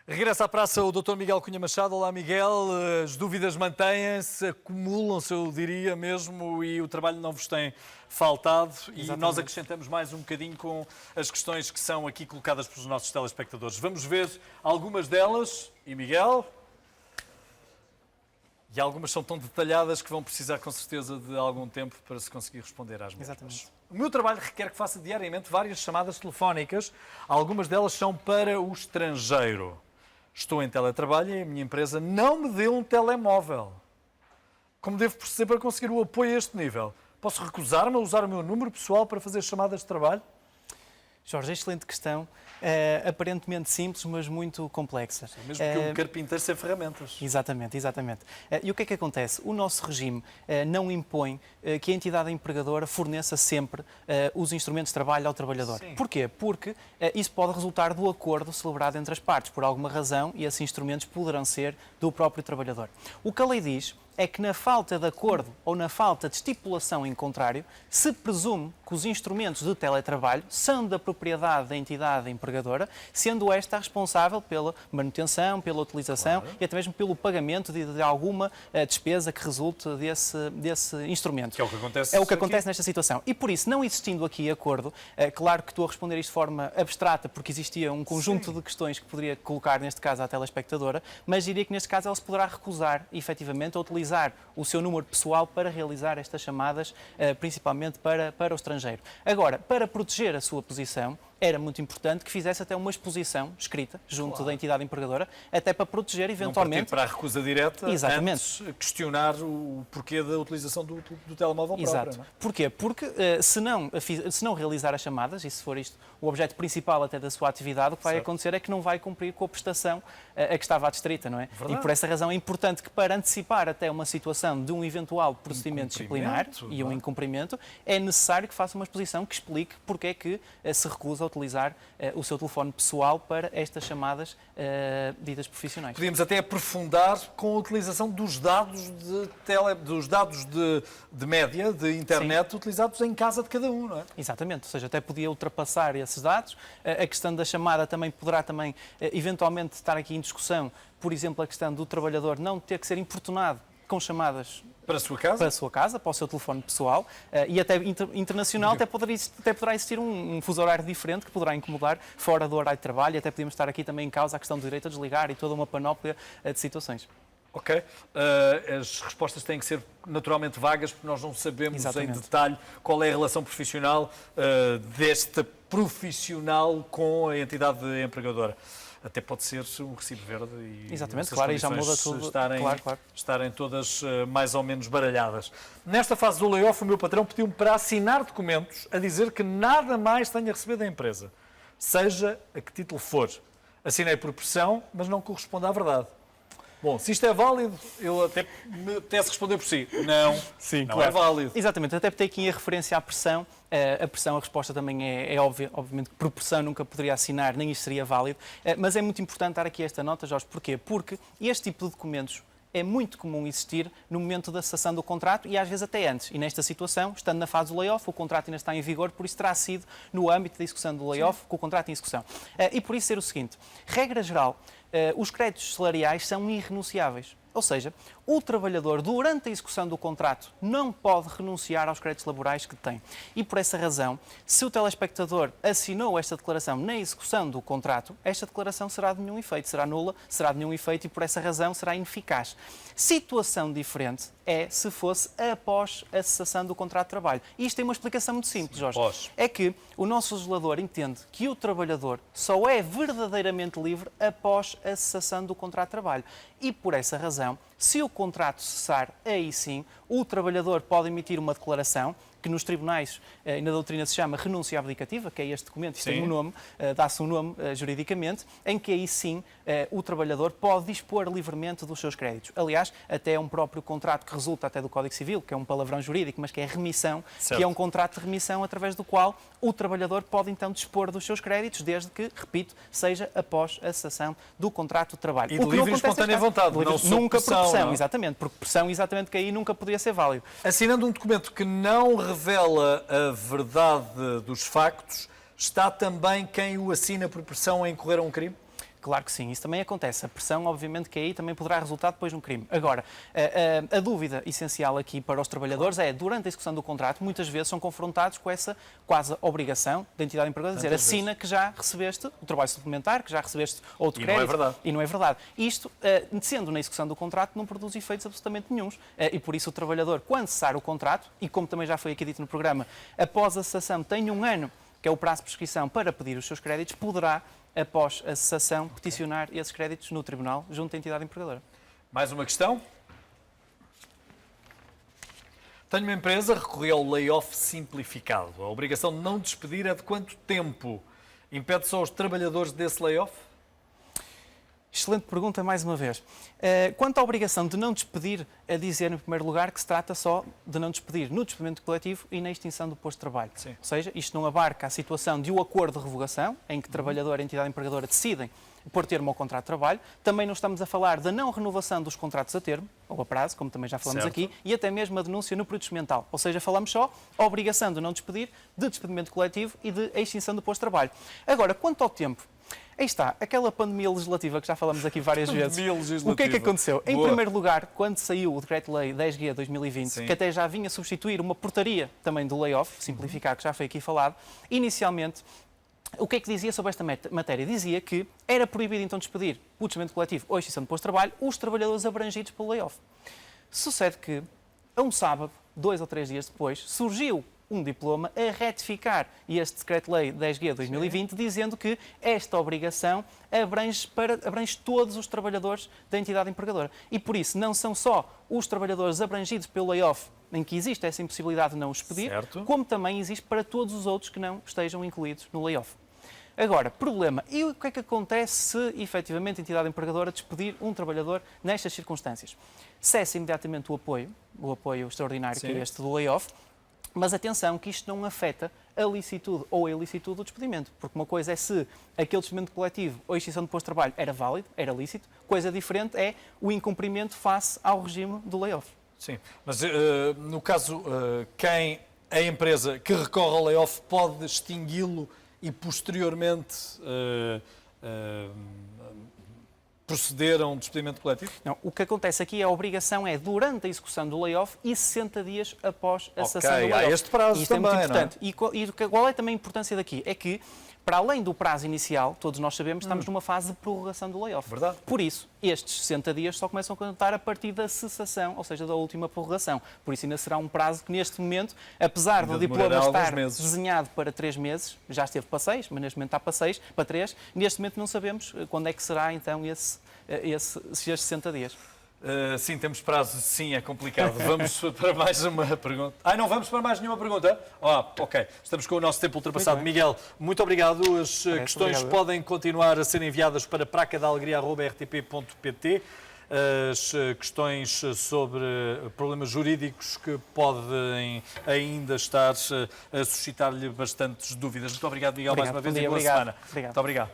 Regressa à praça o Dr. Miguel Cunha Machado. Olá, Miguel. As dúvidas mantêm-se, acumulam-se, eu diria mesmo, e o trabalho não vos tem faltado. Exatamente. E nós acrescentamos mais um bocadinho com as questões que são aqui colocadas pelos nossos telespectadores. Vamos ver algumas delas. E, Miguel? E algumas são tão detalhadas que vão precisar, com certeza, de algum tempo para se conseguir responder às mesmas. Exatamente. O meu trabalho requer que faça diariamente várias chamadas telefónicas. Algumas delas são para o estrangeiro. Estou em teletrabalho e a minha empresa não me deu um telemóvel. Como devo proceder para conseguir o apoio a este nível? Posso recusar-me a usar o meu número pessoal para fazer chamadas de trabalho? Jorge, excelente questão. Aparentemente simples, mas muito complexa. Mesmo que um carpinteiro sem ferramentas. Exatamente. E o que é que acontece? O nosso regime não impõe que a entidade empregadora forneça sempre os instrumentos de trabalho ao trabalhador. Sim. Porquê? Porque isso pode resultar do acordo celebrado entre as partes, por alguma razão, e esses instrumentos poderão ser do próprio trabalhador. O que a lei diz é que na falta de acordo ou na falta de estipulação em contrário, se presume que os instrumentos de teletrabalho são da propriedade da entidade empregadora, sendo esta responsável pela manutenção, pela utilização e até mesmo pelo pagamento de alguma despesa que resulte desse instrumento. Que é o que acontece É o que aqui. acontece nesta situação. E por isso, não existindo aqui acordo, claro que estou a responder isto de forma abstrata, porque existia um conjunto de questões que poderia colocar, neste caso, à telespectadora, mas diria que neste caso ela se poderá recusar, efetivamente, a utilizar o seu número pessoal para realizar estas chamadas, principalmente para o estrangeiro. Agora, para proteger a sua posição, era muito importante que fizesse até uma exposição escrita junto da entidade empregadora, até para proteger eventualmente... Não partir para a recusa direta, Exatamente. antes questionar o porquê da utilização do telemóvel próprio. Exato. Não é? Porquê? Porque se não realizar as chamadas, e se for isto o objeto principal até da sua atividade, o que vai acontecer é que não vai cumprir com a prestação a que estava adstrita, não é? Verdade. E por essa razão é importante que, para antecipar até uma situação de um eventual procedimento disciplinar e um incumprimento, é necessário que faça uma exposição que explique porque é que se recusa a utilizar o seu telefone pessoal para estas chamadas ditas profissionais. Podíamos até aprofundar com a utilização dos dados de média, de internet, utilizados em casa de cada um, não é? Exatamente, ou seja, até podia ultrapassar esses dados. A questão da chamada também poderá eventualmente estar aqui em discussão, por exemplo, a questão do trabalhador não ter que ser importunado com chamadas Para a sua casa? para a sua casa, para o seu telefone pessoal, e até internacional até poderá existir um fuso horário diferente que poderá incomodar fora do horário de trabalho, e até podemos estar aqui também em causa a questão do direito a desligar e toda uma panóplia de situações. Ok. As respostas têm que ser naturalmente vagas, porque nós não sabemos Exatamente. em detalhe qual é a relação profissional desta profissional com a entidade empregadora. Até pode ser um recibo verde e Exatamente, essas claro, e já condições muda tudo. estarem todas mais ou menos baralhadas. Nesta fase do layoff, o meu patrão pediu-me para assinar documentos a dizer que nada mais tenho a receber da empresa, seja a que título for. Assinei por pressão, mas não corresponde à verdade. Bom, se isto é válido, eu até me apetece responder por si. Não, não é válido. Exatamente, até tem aqui a referência à pressão. A resposta também é óbvia, obviamente que por pressão nunca poderia assinar, nem isto seria válido, mas é muito importante dar aqui esta nota, Jorge, porquê? Porque este tipo de documentos é muito comum existir no momento da cessação do contrato e às vezes até antes. E nesta situação, estando na fase do layoff, o contrato ainda está em vigor, por isso terá sido no âmbito da execução do layoff com o contrato em execução. E por isso ser o seguinte, regra geral, os créditos salariais são irrenunciáveis. Ou seja, o trabalhador, durante a execução do contrato, não pode renunciar aos créditos laborais que tem. E por essa razão, se o telespectador assinou esta declaração na execução do contrato, esta declaração será de nenhum efeito, será nula, será de nenhum efeito e por essa razão será ineficaz. Situação diferente é se fosse após a cessação do contrato de trabalho. E isto tem uma explicação muito simples, Jorge. É que o nosso legislador entende que o trabalhador só é verdadeiramente livre após a cessação do contrato de trabalho. E por essa razão, se o contrato cessar, aí sim, o trabalhador pode emitir uma declaração que nos tribunais e na doutrina se chama renúncia abdicativa, que é este documento, isto tem um nome, dá-se um nome juridicamente, em que aí sim o trabalhador pode dispor livremente dos seus créditos. Aliás, até um próprio contrato que resulta até do Código Civil, que é um palavrão jurídico, mas que é remissão, que é um contrato de remissão através do qual o trabalhador pode então dispor dos seus créditos, desde que, repito, seja após a cessação do contrato de trabalho. E de livre e espontânea vontade, não sob nunca por pressão, pressão, não? Exatamente, porque pressão exatamente que aí nunca poderia ser válido. Assinando um documento que não revela a verdade dos factos, está também quem o assina por pressão a incorrer a um crime? Claro que sim, isso também acontece. A pressão, obviamente, que aí também poderá resultar depois num crime. Agora, a dúvida essencial aqui para os trabalhadores é, durante a execução do contrato, muitas vezes são confrontados com essa quase obrigação da entidade empregadora de dizer assina que já recebeste o trabalho suplementar, que já recebeste outro crédito. Não é verdade. E não é verdade. Isto, sendo na execução do contrato, não produz efeitos absolutamente nenhuns. E por isso o trabalhador, quando cessar o contrato, e como também já foi aqui dito no programa, após a cessação tem 1 ano, que é o prazo de prescrição para pedir os seus créditos, poderá, após a cessação, peticionar esses créditos no tribunal junto à entidade empregadora. Mais uma questão. Tenho uma empresa, recorri ao layoff simplificado. A obrigação de não despedir é de quanto tempo? Impede só os trabalhadores desse layoff? Excelente pergunta, mais uma vez. Quanto à obrigação de não despedir, a dizer, em primeiro lugar, que se trata só de não despedir no despedimento coletivo e na extinção do posto de trabalho. Sim. Ou seja, isto não abarca a situação de um acordo de revogação, em que trabalhador e entidade empregadora decidem pôr termo ao contrato de trabalho. Também não estamos a falar da não renovação dos contratos a termo, ou a prazo, como também já falamos Certo. aqui, e até mesmo a denúncia no período experimental. Ou seja, falamos só a obrigação de não despedir, de despedimento coletivo e de extinção do posto de trabalho. Agora, quanto ao tempo, aí está, aquela pandemia legislativa que já falamos aqui várias vezes. O que é que aconteceu? Em primeiro lugar, quando saiu o Decreto-Lei 10/2020, Sim. que até já vinha substituir uma portaria também do layoff, simplificar, que já foi aqui falado, inicialmente, o que é que dizia sobre esta matéria? Dizia que era proibido então despedir o despedimento coletivo ou a extinção do posto de trabalho os trabalhadores abrangidos pelo layoff. Sucede que, a um sábado, 2 ou 3 dias depois, surgiu um diploma a retificar este Decreto-Lei 10/2020, dizendo que esta obrigação abrange todos os trabalhadores da entidade empregadora. E por isso não são só os trabalhadores abrangidos pelo layoff, em que existe essa impossibilidade de não os despedir, Certo. como também existe para todos os outros que não estejam incluídos no layoff. Agora, problema. E o que é que acontece se, efetivamente, a entidade empregadora despedir um trabalhador nestas circunstâncias? Cessa imediatamente o apoio extraordinário que é este do layoff, mas atenção que isto não afeta a licitude ou a ilicitude do despedimento, porque uma coisa é se aquele despedimento coletivo ou a extinção do posto de trabalho era válido, era lícito, coisa diferente é o incumprimento face ao regime do layoff. Sim, mas no caso, a empresa que recorre ao layoff pode extingui-lo e posteriormente proceder a um despedimento coletivo? Não, o que acontece aqui é a obrigação é durante a execução do layoff e 60 dias após a cessação do layoff. Há este prazo isto também, é muito importante. não é? E qual é também a importância daqui? É que, para além do prazo inicial, todos nós sabemos, estamos numa fase de prorrogação do layoff. Verdade. Por isso, estes 60 dias só começam a contar a partir da cessação, ou seja, da última prorrogação. Por isso ainda será um prazo que, neste momento, apesar do diploma estar desenhado para 3 meses, já esteve para 6, mas neste momento está para 6, para 3, neste momento não sabemos quando é que será, então, esses 60 dias. Sim, temos prazo. Sim, é complicado. Vamos para mais uma pergunta. Não vamos para mais nenhuma pergunta? Ok. Estamos com o nosso tempo ultrapassado. Miguel, muito obrigado. As questões podem continuar a ser enviadas para pracadaalegria@rtp.pt. As questões sobre problemas jurídicos que podem ainda estar a suscitar-lhe bastantes dúvidas. Muito obrigado, Miguel, mais uma vez e boa semana. Obrigado. Muito obrigado.